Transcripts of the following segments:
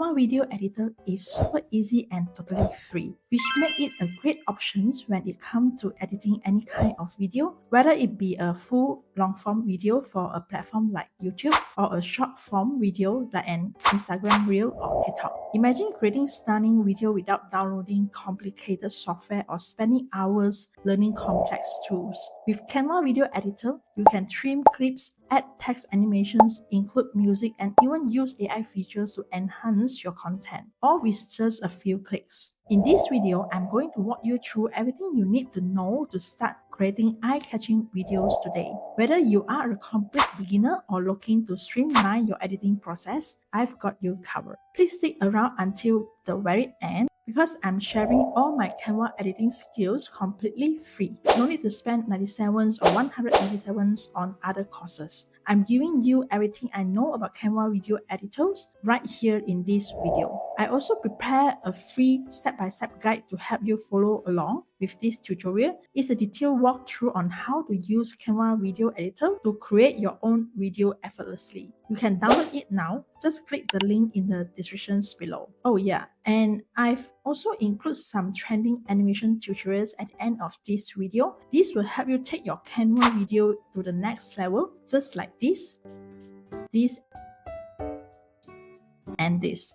Canva Video Editor is super easy and totally free, which make it a great option when it comes to editing any kind of video, whether it be a full long-form video for a platform like YouTube or a short-form video like an Instagram Reel or TikTok. Imagine creating stunning video without downloading complicated software or spending hours learning complex tools. With Canva Video Editor, you can trim clips, add text animations, include music, and even use AI features to enhance your content, all with just a few clicks. In this video, I'm going to walk you through everything you need to know to start creating eye-catching videos today. Whether you are a complete beginner or looking to streamline your editing process, I've got you covered. Please stick around until the very end, because I'm sharing all my Canva editing skills completely free. No need to spend 97s or 187s on other courses. I'm giving you everything I know about Canva Video Editors right here in this video. I also prepare a free step-by-step guide to help you follow along with this tutorial. It's a detailed walkthrough on how to use Canva Video Editor to create your own video effortlessly. You can download it now. Just click the link in the descriptions below. Oh yeah, and I've also included some trending animation tutorials at the end of this video. This will help you take your Canva video to the next level, just like this, and this.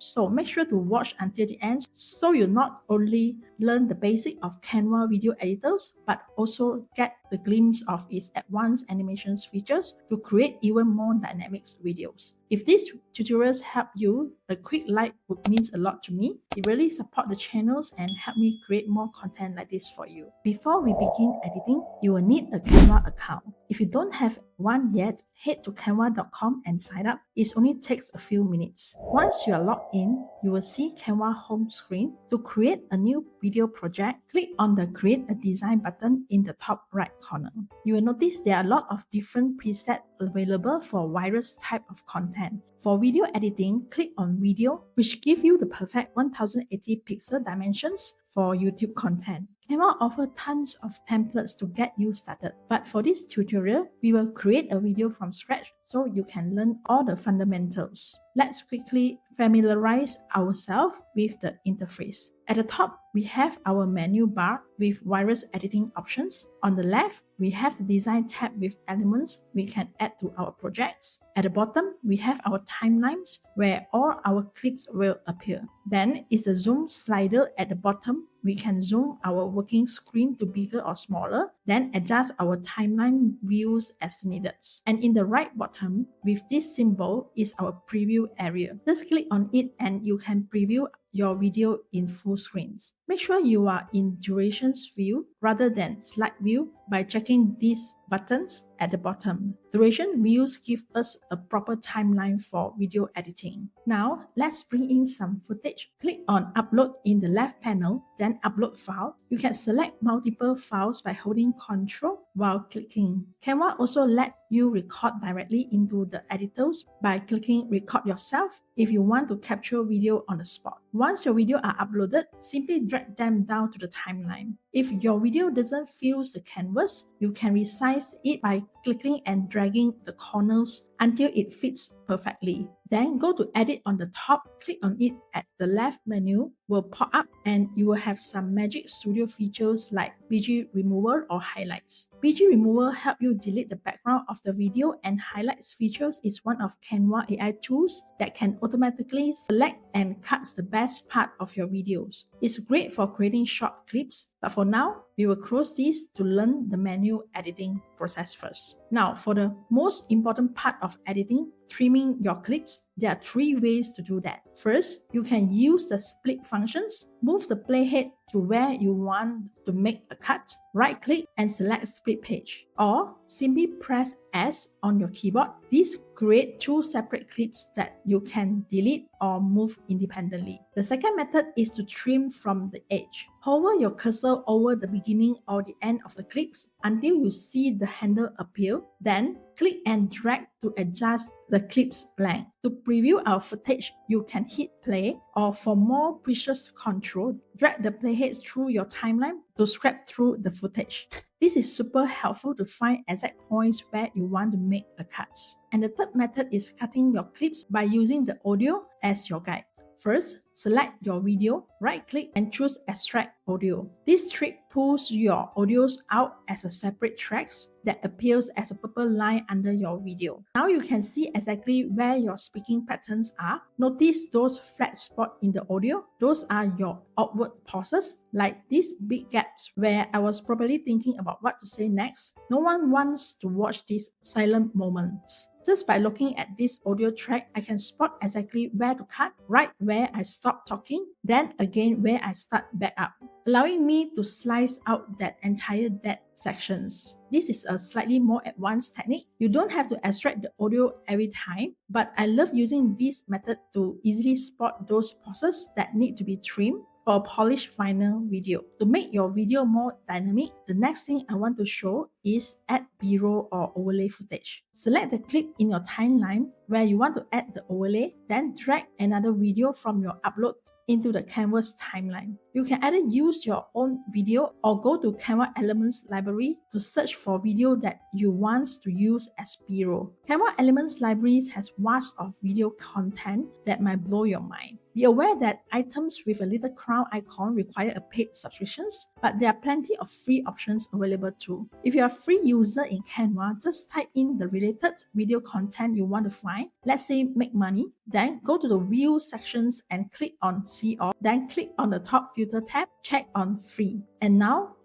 So make sure to watch until the end so you not only learn the basic of Canva Video Editors, but also get the glimpse of its advanced animations features to create even more dynamic videos. If these tutorials help you, a quick like would mean a lot to me. It really supports the channels and help me create more content like this for you. Before we begin editing, you will need a Canva account. If you don't have one yet, head to canva.com and sign up. It only takes a few minutes. Once you are logged in, you will see Canva home screen. To create a new video project, click on the Create a Design button in the top right corner. You will notice there are a lot of different presets available for various type of content. For video editing, click on Video, which gives you the perfect 1080 pixel dimensions for YouTube content. Canva offers tons of templates to get you started, but for this tutorial, we will create a video from scratch so you can learn all the fundamentals. Let's quickly familiarize ourselves with the interface. At the top, we have our menu bar with various editing options. On the left, we have the Design tab with elements we can add to our projects. At the bottom, we have our timelines where all our clips will appear. Then is the Zoom slider at the bottom. We can zoom our working screen to bigger or smaller, then adjust our timeline views as needed. And in the right bottom, with this symbol, is our preview area. Just click on it and you can preview your video in full screens. Make sure you are in durations view rather than slide view by checking these buttons at the bottom. Duration views give us a proper timeline for video editing. Now, let's bring in some footage. Click on Upload in the left panel, then Upload File. You can select multiple files by holding Ctrl while clicking. Canva also let you record directly into the editors by clicking Record Yourself if you want to capture video on the spot. Once your video are uploaded, simply drag them down to the timeline. If your video doesn't fill the canvas, you can resize it by clicking and dragging the corners until it fits perfectly. Then go to Edit on the top, click on it at the left menu, will pop up and you will have some Magic Studio features like BG Remover or Highlights. BG Remover help you delete the background of the video, and Highlights features is one of Canva AI tools that can automatically select and cut the best part of your videos. It's great for creating short clips, but for now, we will close this to learn the manual editing process first. Now, for the most important part of editing, trimming your clips, there are 3 ways to do that. First, you can use the split functions. Move the playhead to where you want to make a cut, right-click and select Split Page. Or simply press S on your keyboard. This creates 2 separate clips that you can delete or move independently. The second method is to trim from the edge. Hover your cursor over the beginning or the end of the clips until you see the handle appear. Then click and drag to adjust the clip's length. To preview our footage, you can hit play, or for more precise control, drag the playhead through your timeline to scrap through the footage. This is super helpful to find exact points where you want to make a cut. And the third method is cutting your clips by using the audio as your guide. First, select your video, right-click and choose Extract Audio. This trick pulls your audios out as a separate tracks that appears as a purple line under your video. Now you can see exactly where your speaking patterns are. Notice those flat spots in the audio. Those are your awkward pauses, like these big gaps where I was probably thinking about what to say next. No one wants to watch these silent moments. Just by looking at this audio track, I can spot exactly where to cut, right where I stop talking, then again where I start back up, allowing me to slice out that entire dead sections. This is a slightly more advanced technique. You don't have to extract the audio every time, but I love using this method to easily spot those pauses that need to be trimmed for a polished final video. To make your video more dynamic, the next thing I want to show is add B-roll or overlay footage. Select the clip in your timeline where you want to add the overlay, then drag another video from your upload into the Canvas timeline. You can either use your own video or go to Canva Elements library to search for video that you want to use as B-roll. Canva Elements libraries has vast of video content that might blow your mind. Be aware that items with a little crown icon require a paid subscriptions, but there are plenty of free options available too. If you are a free user in Canva, just type in the related video content you want to find. Let's say make money. Then go to the view sections and click on see all. Then click on the top filter tab, check on free. And now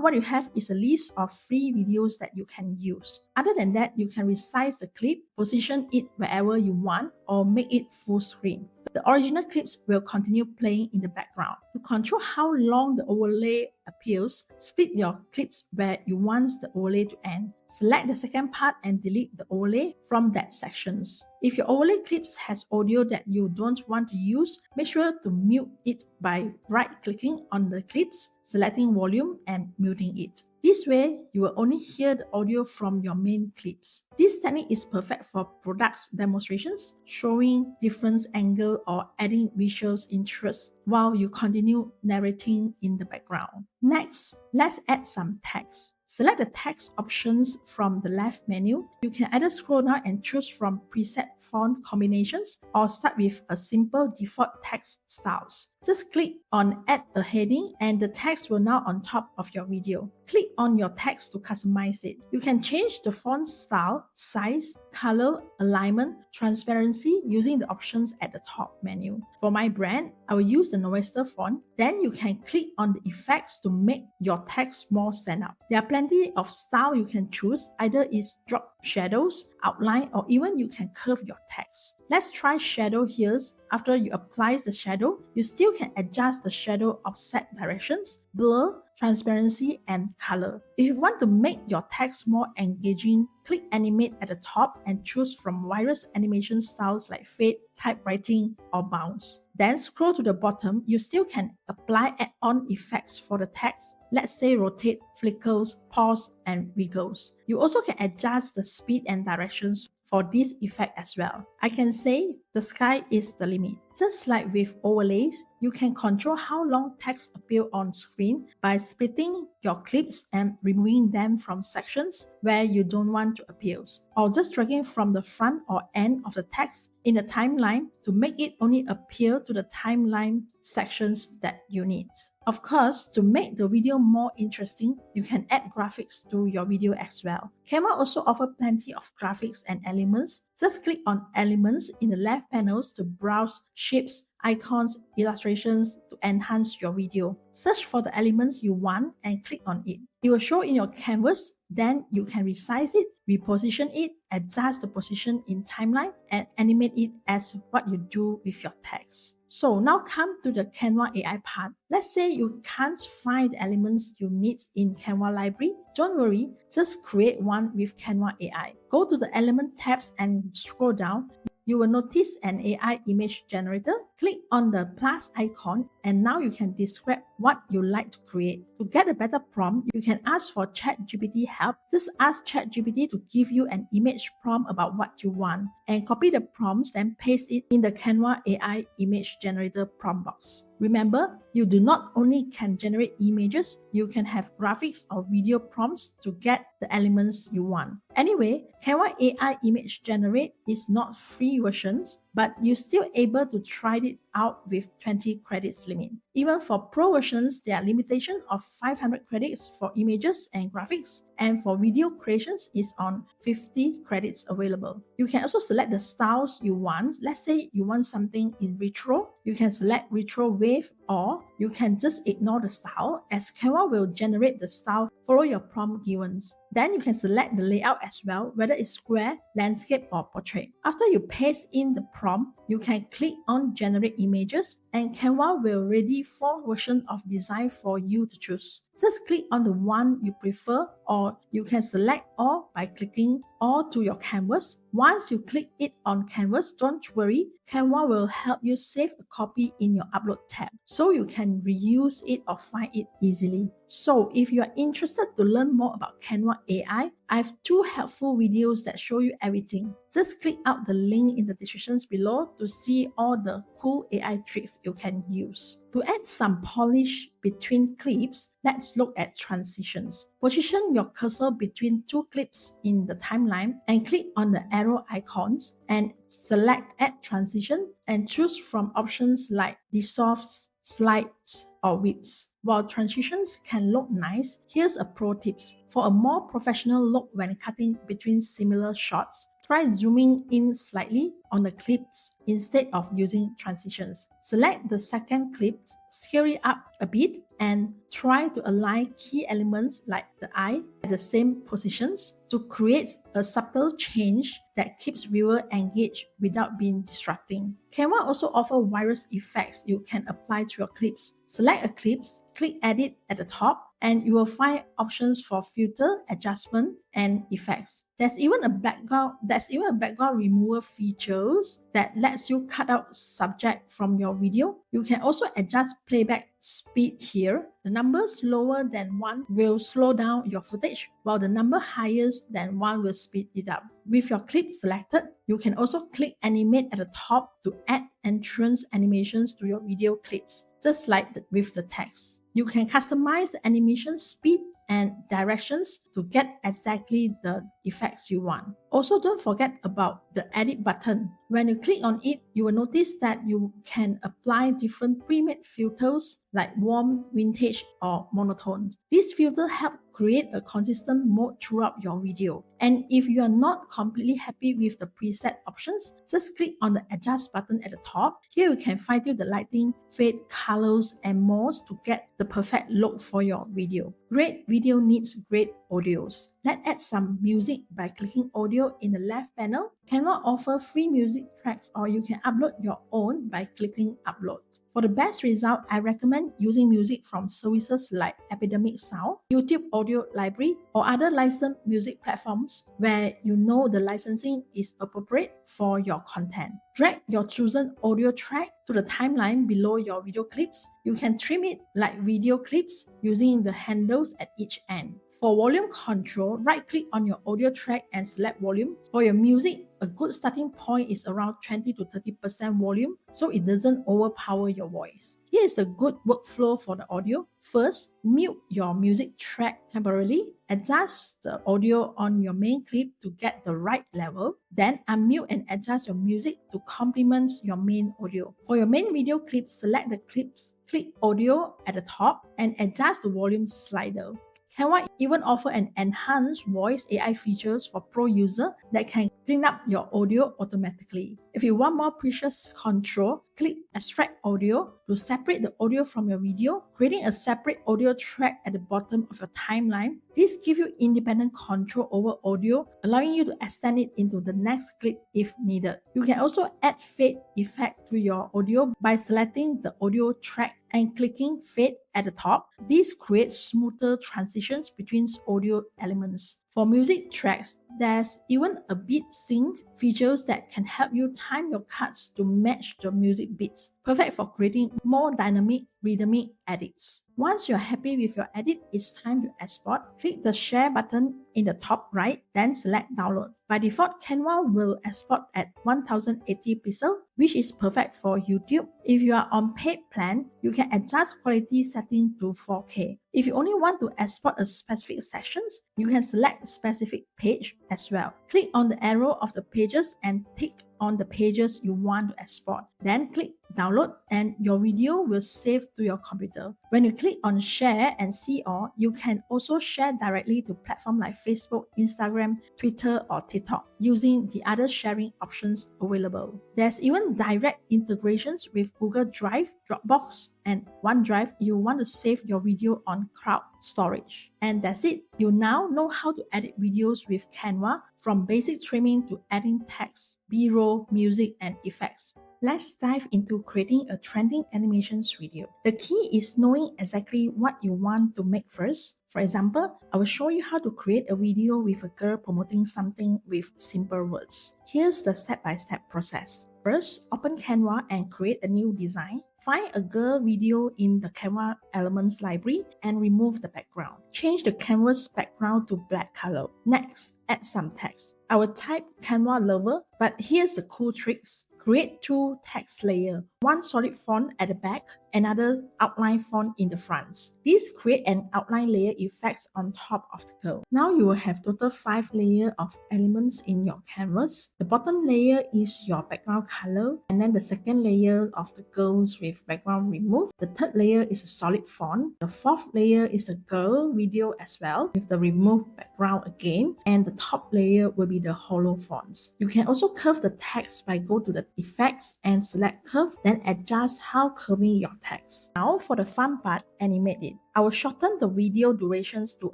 what you have is a list of free videos that you can use. Other than that, you can resize the clip, position it wherever you want, or make it full screen. The original clips will continue playing in the background. To control how long the overlay appears, split your clips where you want the overlay to end. Select the second part and delete the overlay from that sections. If your overlay clips has audio that you don't want to use, make sure to mute it by right-clicking on the clips, selecting volume and muting it. This way, you will only hear the audio from your main clips. This technique is perfect for products demonstrations, showing different angles or adding visuals interest while you continue narrating in the background. Next, let's add some text. Select the text options from the left menu. You can either scroll down and choose from preset font combinations or start with a simple default text styles. Just click on Add a Heading and the text will now on top of your video. Click on your text to customize it. You can change the font style, size, color, alignment, transparency using the options at the top menu. For my brand, I will use the Noester font. Then you can click on the effects to make your text more stand out. There are plenty of style you can choose. Either is drop shadows, outline, or even you can curve your text. Let's try shadow here. After you apply the shadow, you still can adjust the shadow offset directions, blur, transparency, and color. If you want to make your text more engaging, click Animate at the top and choose from various animation styles like fade, typewriting, or bounce. Then scroll to the bottom, you still can apply add-on effects for the text. Let's say rotate, flickers, pause, and wiggles. You also can adjust the speed and directions for this effect as well. I can say the sky is the limit. Just like with overlays, you can control how long text appear on screen by splitting your clips and removing them from sections where you don't want to appear, or just dragging from the front or end of the text in the timeline to make it only appear to the timeline sections that you need. Of course, to make the video more interesting, you can add graphics to your video as well. Canva also offers plenty of graphics and elements. Just click on Elements in the left panels to browse shapes, icons, illustrations to enhance your video. Search for the elements you want and click on it. It will show in your canvas. Then you can resize it, reposition it, adjust the position in timeline, and animate it as what you do with your text. So now come to the Canva AI part. Let's say you can't find the elements you need in Canva library. Don't worry, just create one with Canva AI. Go to the element tabs and scroll down. You will notice an AI image generator. click on the plus icon and now you can describe what you like to create. To get a better prompt, you can ask for ChatGPT help. Just ask ChatGPT to give you an image prompt about what you want and copy the prompts, then paste it in the Canva AI image generator prompt box. Remember, you do not only can generate images, you can have graphics or video prompts to get the elements you want. Anyway, Canva AI image generate is not free versions, but you're still able to try it out with 20 credits limit. Even for pro versions, there are limitation of 500 credits for images and graphics, and for video creations is on 50 credits available. You can also select the styles you want. Let's say you want something in retro, you can select retro wave, or you can just ignore the style as Canva will generate the style, follow your prompt givens. Then you can select the layout as well, whether it's square, landscape, or portrait. After you paste in the prompt, you can click on generate images and Canva will ready 4 versions of design for you to choose. Just click on the one you prefer, or you can select all by clicking all to your canvas. Once you click it on canvas, don't worry, Canva will help you save a copy in your upload tab so you can reuse it or find it easily. So if you are interested to learn more about Canva AI, I have 2 helpful videos that show you everything. Just click out the link in the descriptions below to see all the cool AI tricks you can use. To add some polish between clips, let's look at transitions. Position your cursor between 2 clips in the timeline and click on the arrow icons and select Add Transition and choose from options like dissolve, slides, or whips. While transitions can look nice, here's a pro tips. For a more professional look when cutting between similar shots, try zooming in slightly on the clips instead of using transitions. Select the second clip, scale it up a bit, and try to align key elements like the eye at the same positions to create a subtle change that keeps viewer engaged without being distracting. Canva also offers various effects you can apply to your clips. Select a clip, click Edit at the top, and you will find options for filter, adjustment, and effects. There's even a background remover features that lets you cut out subject from your video. You can also adjust playback speed here. The numbers lower than 1 will slow down your footage, while the number higher than 1 will speed it up. With your clip selected, you can also click Animate at the top to add entrance animations to your video clips, just like with the text. You can customize the animation speed and directions to get exactly the effects you want. Also, don't forget about the edit button. When you click on it, you will notice that you can apply different pre-made filters like warm, vintage, or monotone. These filters help create a consistent mode throughout your video. And if you are not completely happy with the preset options, just click on the adjust button at the top. Here you can fine-tune the lighting, fade, colors, and more to get the perfect look for your video. Great video needs great audios. Let's add some music by clicking audio in the left panel. Canva offers free music tracks, or you can upload your own by clicking upload. For the best result, I recommend using music from services like Epidemic Sound, YouTube Audio Library, or other licensed music platforms where you know the licensing is appropriate for your content. Drag your chosen audio track to the timeline below your video clips. You can trim it like video clips using the handles at each end. For volume control, right-click on your audio track and select volume. For your music, a good starting point is around 20 to 30% volume so it doesn't overpower your voice. Here is a good workflow for the audio. First, mute your music track temporarily. Adjust the audio on your main clip to get the right level. Then unmute and adjust your music to complement your main audio. For your main video clip, select the clips, click audio at the top, and adjust the volume slider. Canva even offers an enhanced voice AI features for pro user that can clean up your audio automatically. If you want more precious control, click Extract Audio to separate the audio from your video, creating a separate audio track at the bottom of your timeline. This gives you independent control over audio, allowing you to extend it into the next clip if needed. You can also add fade effect to your audio by selecting the audio track and clicking Fade at the top. This creates smoother transitions between audio elements. For music tracks, there's even a beat sync features that can help you time your cuts to match the music beats, perfect for creating more dynamic, rhythmic edits. Once you're happy with your edit, it's time to export. Click the share button in the top right, then select download. By default, Canva will export at 1080 pixels, which is perfect for YouTube. If you are on paid plan, you can adjust quality setting to 4K. If you only want to export a specific sections, you can select a specific page as well. Click on the arrow of the pages and tick on the pages you want to export. Then click download and your video will save to your computer. When you click on share and see all, you can also share directly to platforms like Facebook, Instagram, Twitter or TikTok using the other sharing options available. There's even direct integrations with Google Drive, Dropbox, and OneDrive if you want to save your video on cloud storage. And that's it. You now know how to edit videos with Canva, from basic trimming to adding text, B-roll, music, and effects. Let's dive into creating a trending animations video. The key is knowing exactly what you want to make first. For example, I will show you how to create a video with a girl promoting something with simple words. Here's the step-by-step process. First, open Canva and create a new design. Find a girl video in the Canva Elements library and remove the background. Change the canvas background to black color. Next, add some text. I will type Canva lover, but here's the cool tricks. Create two text layers, one solid font at the back, another outline font in the front. This create an outline layer effects on top of the girl. Now you will have total 5 layers of elements in your canvas. The bottom layer is your background color, and then the second layer of the girls with background removed. The third layer is a solid font. The fourth layer is a girl video as well with the removed background again, and the top layer will be the hollow fonts. You can also curve the text by go to the effects and select curve, then adjust how curving your text. Now for the fun part, animate it. I will shorten the video durations to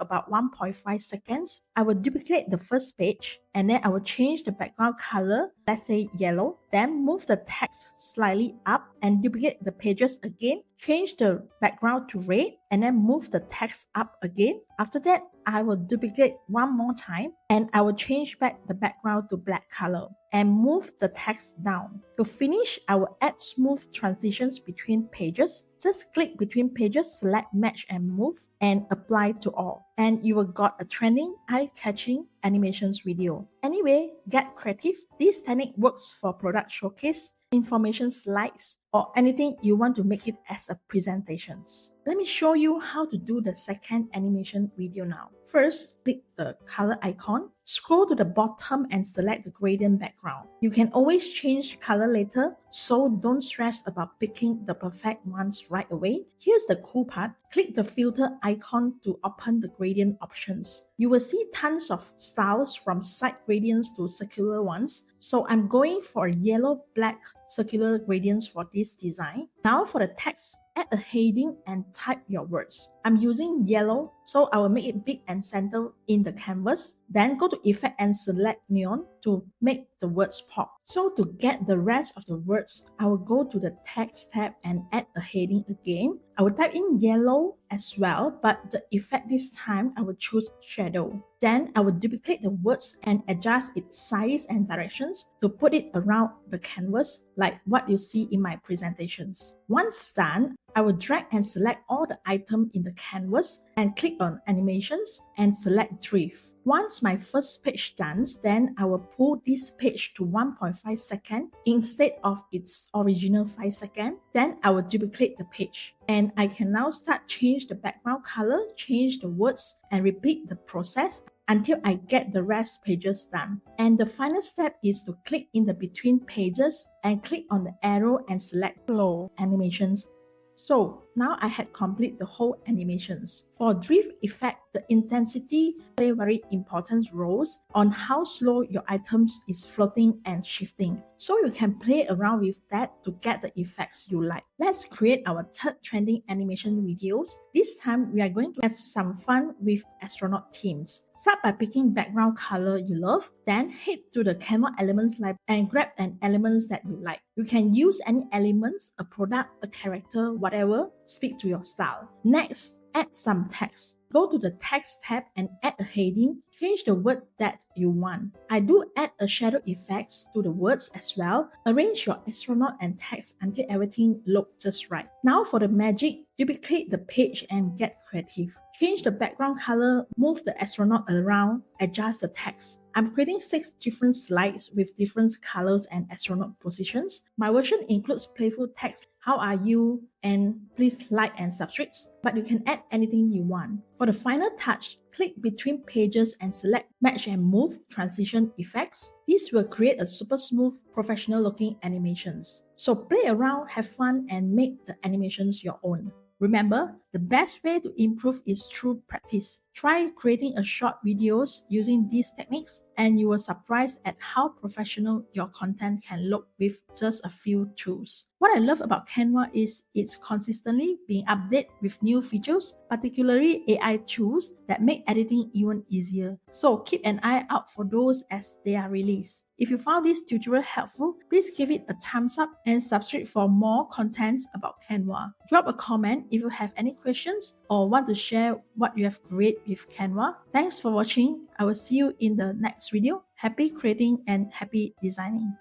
about 1.5 seconds. I will duplicate the first page and then I will change the background color, let's say yellow, then move the text slightly up and duplicate the pages again, change the background to red and then move the text up again. After that, I will duplicate one more time and I will change back the background to black color and move the text down. To finish, I will add smooth transitions between pages. Just click between pages, select match and move and apply to all. And you will got a trending, eye-catching animations video. Anyway, get creative. This technique works for product showcase, information slides, or anything you want to make it as a presentations. Let me show you how to do the second animation video now. First, click the color icon, scroll to the bottom and select the gradient background. You can always change color later, so don't stress about picking the perfect ones right away. Here's the cool part. Click the filter icon to open the gradient options. You will see tons of styles from side gradients to circular ones. So I'm going for yellow-black circular gradients for this design. Now for the text, add a heading and type your words. I'm using yellow, so I will make it big and center in the canvas. Then go to effect and select neon to make the words pop. So to get the rest of the words, I will go to the text tab and add a heading again. I will type in yellow as well, but the effect this time I will choose shadow. Then I will duplicate the words and adjust its size and directions to put it around the canvas like what you see in my presentations. Once done, I will drag and select all the items in the canvas and click on animations and select drift. Once my first page done, then I will pull this page to 1.5 seconds instead of its original 5 seconds. Then I will duplicate the page. And I can now start change the background color, change the words, and repeat the process until I get the rest pages done. And the final step is to click in the between pages and click on the arrow and select flow animations. So now I had complete the whole animations. For drift effect, the intensity play very important roles on how slow your items is floating and shifting. So you can play around with that to get the effects you like. Let's create our third trending animation videos. This time we are going to have some fun with astronaut themes. Start by picking background color you love, then head to the Canva Elements library and grab an element that you like. You can use any elements, a product, a character, whatever, speak to your style. Next, add some text. Go to the Text tab and add a heading. Change the word that you want. I do add a shadow effects to the words as well. Arrange your astronaut and text until everything looks just right. Now for the magic, duplicate the page and get creative. Change the background color, move the astronaut around, adjust the text. I'm creating 6 different slides with different colors and astronaut positions. My version includes playful text, how are you, and please like and subscribe, but you can add anything you want. For the final touch, click between pages and select Match and Move Transition Effects. This will create a super smooth, professional looking animations. So play around, have fun, and make the animations your own. Remember, the best way to improve is through practice. Try creating a short videos using these techniques and you will surprised at how professional your content can look with just a few tools. What I love about Canva is it's consistently being updated with new features, particularly AI tools that make editing even easier. So keep an eye out for those as they are released. If you found this tutorial helpful, please give it a thumbs up and subscribe for more content about Canva. Drop a comment if you have any questions or want to share what you have created with Canva. Thanks for watching. I will see you in the next video. Happy creating and happy designing.